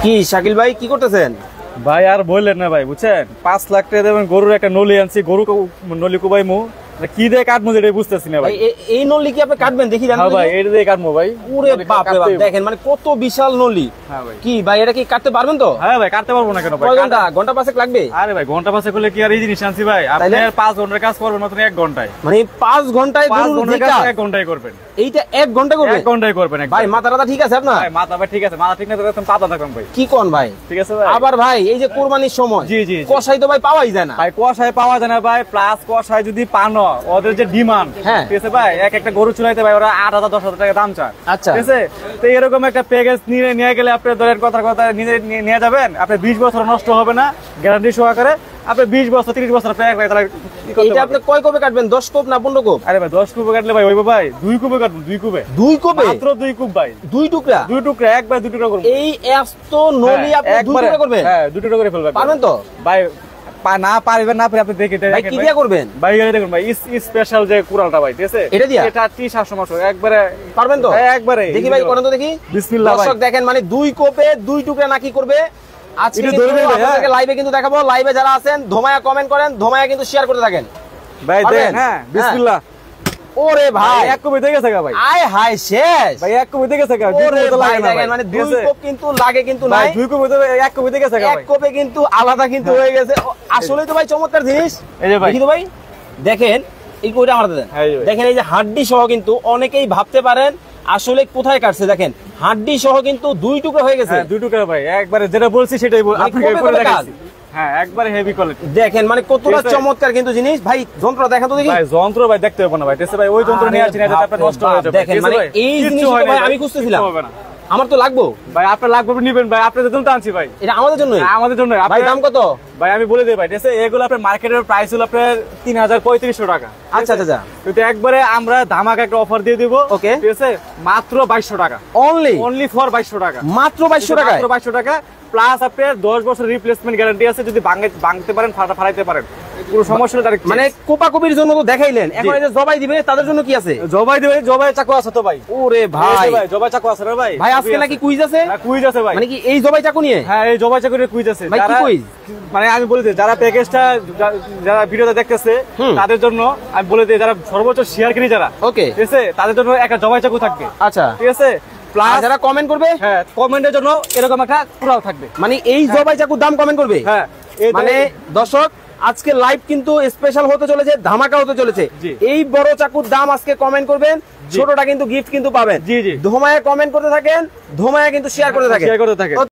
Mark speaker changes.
Speaker 1: কি শাকিল ভাই কি করতেছেন?
Speaker 2: ভাই আর বললেন না ভাই, বুঝছেন 5 লাখ টাকা দেবেন, গরুর একটা নলি আনছি, গরু নলি কুবাইমু, কি দিয়ে কাটবো এটাই বুঝতেছি না ভাই।
Speaker 1: এই নলি কি আপনি কাটবেন? দেখি
Speaker 2: হ্যাঁ ভাই, এটা দিয়ে কাটবো ভাই।
Speaker 1: ওরে বাপ রে বাপ, দেখেন মানে কত বিশাল নলি।
Speaker 2: হ্যাঁ ভাই।
Speaker 1: কি ভাই এটা কি কাটতে পারবেন তো?
Speaker 2: হ্যাঁ ভাই, কাটতে পারবো না কেন ভাই?
Speaker 1: কয় ঘন্টা? ঘন্টা পাঁচেক লাগবে?
Speaker 2: আরে ভাই, ঘন্টা পাঁচেক করলে কি আর এই জিনিস আনছি ভাই? আপনি 5 ঘন্টার কাজ করবেন মাত্র 1 ঘন্টায়।
Speaker 1: মানে 5 ঘন্টায় গরুর কাজ
Speaker 2: 1 ঘন্টায় করবেন?
Speaker 1: এইটা 1 ঘন্টা করবেন?
Speaker 2: 1 ঘন্টায় করবেন
Speaker 1: ভাই। মাথাটা ঠিক আছে আপনার?
Speaker 2: ভাই মাথা ভাই ঠিক আছে, মাথা ঠিক না তো একদম পাতা থাকবেন ভাই।
Speaker 1: কি কোন ভাই?
Speaker 2: ঠিক আছে ভাই।
Speaker 1: আবার ভাই এই যে কুরবানির সময়
Speaker 2: জি জি
Speaker 1: কষাই তো ভাই পাওয়াই যায় না
Speaker 2: ভাই। কষাই পাওয়া যায় না ভাই, প্লাস কষাই যদি পানো ওদের যে ডিমান্ড,
Speaker 1: হ্যাঁ
Speaker 2: ঠিক আছে ভাই, একটা গরু চুলাইতে ভাই ওরা 8,000 10,000 টাকা দাম চায়।
Speaker 1: আচ্ছা
Speaker 2: ঠিক আছে, তো এরকম একটা প্যাকেজ নিয়ে গেলে আপনি ধরেন কথা নিয়ে যাবেন, আপনি 20 বছর নষ্ট হবে না গ্যারান্টি সহকারে। আপনি 20 বছর 30 বছর প্যাক ভাই, তাহলে
Speaker 1: এইটা আপনি কয় কোপে কাটবেন? 10 কোপ না 15 কোপ?
Speaker 2: আরে ভাই 10 কুবে কাটলে ভাই হইবো ভাই? 2 কুবে কাটবো, 2 কুবে।
Speaker 1: 2 কোপে?
Speaker 2: মাত্র 2 কুব ভাই।
Speaker 1: 2 টুকরা?
Speaker 2: 2 টুকরা, একবার 2 টুকরা করব।
Speaker 1: এই এত নলি আপনি 2 টুকরা করবেন?
Speaker 2: হ্যাঁ 2 টুকরা করে ফেলবেন।
Speaker 1: পারবেন তো
Speaker 2: ভাই? না পারবেন না, আপনি দেখে
Speaker 1: ভাই কি দিয়া করবেন?
Speaker 2: ভাই এটা দেখুন ভাই, স্পেশাল যে কুড়ালটা ভাই, ঠিক আছে,
Speaker 1: এটা দিয়া
Speaker 2: এটা 30 মাস একবারে
Speaker 1: পারবেন তো?
Speaker 2: একবারে
Speaker 1: দেখি ভাই করেন তো দেখি।
Speaker 2: বিসমিল্লাহ ভাই।
Speaker 1: দর্শক দেখেন মানে 2 কোপে 2 টুকরা নাকি করবে। আজকে কিন্তু আপনাদেরকে লাইভে কিন্তু দেখাবো। লাইভে যারা আছেন ধোমায়া কমেন্ট করেন, ধোমায়া কিন্তু শেয়ার করতে থাকেন
Speaker 2: ভাই। দেন হ্যাঁ বিসমিল্লাহ।
Speaker 1: ওরে ভাই
Speaker 2: 1 কোপ হয়ে গেছে ভাই।
Speaker 1: আয় হায় শেষ
Speaker 2: ভাই 1 কোপ হয়ে গেছে।
Speaker 1: ওরে ভাই দেখেন মানে 2 কোপ কিন্তু লাগে কিন্তু নাই।
Speaker 2: 2 কোপ হয়ে 1 কোপ হয়ে গেছে ভাই।
Speaker 1: 1 কোপে কিন্তু আলাদা কিন্তু হয়ে গেছে। আসলে তো ভাই চমৎকার জিনিস।
Speaker 2: এই যে ভাই
Speaker 1: দেখি তো ভাই দেখেন এই কোটা আমাদের দেন। দেখেন এই যে হাড্ডি সহ কিন্তু অনেকেই ভাবতে পারেন আসলে কোথায় কাটছে। দেখেন হাড্ডি সহ কিন্তু 2 টুকরা হয়ে গেছে।
Speaker 2: 2 টুকরা ভাই, একবারে যেটা বলছি সেটাই আপনাকে করে দেখাচ্ছি। হ্যাঁ একবারে হেভি কোয়ালিটি।
Speaker 1: দেখেন মানে কতটা চমৎকার কিন্তু জিনিস। ভাই যন্ত্র দেখান তো দেখি।
Speaker 2: ভাই যন্ত্র ভাই দেখতে হবে না ভাই, ঠিক আছে ভাই, ওই যন্ত্র নিয়ে আসছি না যাতে আপনার নষ্ট হয়ে যাবে।
Speaker 1: দেখেন মানে এই জিনিসটা ভাই আমি খুঁজতেছিলাম, আমার তো লাগবে
Speaker 2: ভাই। আপনার লাগবে নিবেন ভাই, আপনাদের জন্য আনছি ভাই।
Speaker 1: এটা আমাদের জন্য?
Speaker 2: আমাদের জন্য।
Speaker 1: ভাই দাম কত?
Speaker 2: ভাই আমি বলে দিই ভাই, ঠিক আছে, এগুলো আপনার মার্কেটের প্রাইস হলো আপনার 3035 টাকা।
Speaker 1: আচ্ছা আচ্ছা
Speaker 2: কিন্তু একবারে আমরা ধামাকা একটা অফার দিয়ে দিব।
Speaker 1: ওকে
Speaker 2: ঠিক আছে, মাত্র 2200 টাকা। অনলি ফর 2200 টাকা।
Speaker 1: মাত্র 2200 টাকা?
Speaker 2: মাত্র 2200 টাকা প্লাস আপনার 10 বছর রিপ্লেসমেন্ট গ্যারান্টি আছে। যদি ভাঙতে পারেন, ফাটাইতে পারেন, পুরো সমস্যা ডাইরেক্ট।
Speaker 1: মানে কোপাকুপির জন্য তো দেখাইলেন, এখন এই যে জবাই দিবেন তাদের জন্য কি আছে?
Speaker 2: জবাই দিবেন, জবাই চাকু আছে তো ভাই।
Speaker 1: ওরে ভাই
Speaker 2: জবাই চাকু আছে রে ভাই।
Speaker 1: ভাই আজকে নাকি কুইজ আছে?
Speaker 2: হ্যাঁ কুইজ আছে ভাই।
Speaker 1: মানে কি এই জবাই চাকু নিয়ে?
Speaker 2: হ্যাঁ এই জবাই চাকু নিয়ে কুইজ আছে।
Speaker 1: ভাই কি কুইজ?
Speaker 2: মানে আমি বলে দিই, যারা প্যাকেজটা যারা ভিডিওটা দেখতেছে তাদের জন্য আমি বলে দিই, যারা সর্বোচ্চ শেয়ারকারী যারা,
Speaker 1: ওকে,
Speaker 2: ঠিক আছে, তাদের জন্য একটা জবাই চাকু থাকবে।
Speaker 1: আচ্ছা
Speaker 2: ঠিক আছে, প্লাস
Speaker 1: যারা কমেন্ট করবে,
Speaker 2: হ্যাঁ কমেন্টের জন্য এরকম একটা কুড়াল থাকবে।
Speaker 1: মানে এই জবাই চাকুর দাম কমেন্ট করবে।
Speaker 2: হ্যাঁ
Speaker 1: মানে দর্শক আজকে লাইভ কিন্তু স্পেশাল হতে চলেছে, ধামাকা হতে চলেছে। এই বড় চাকুর দাম আজকে কমেন্ট করবেন, ছোটটা কিন্তু গিফট কিন্তু পাবেন।
Speaker 2: জি জি
Speaker 1: ধোমায়া কমেন্ট করতে থাকেন, ধোমায়া কিন্তু শেয়ার করতে থাকেন।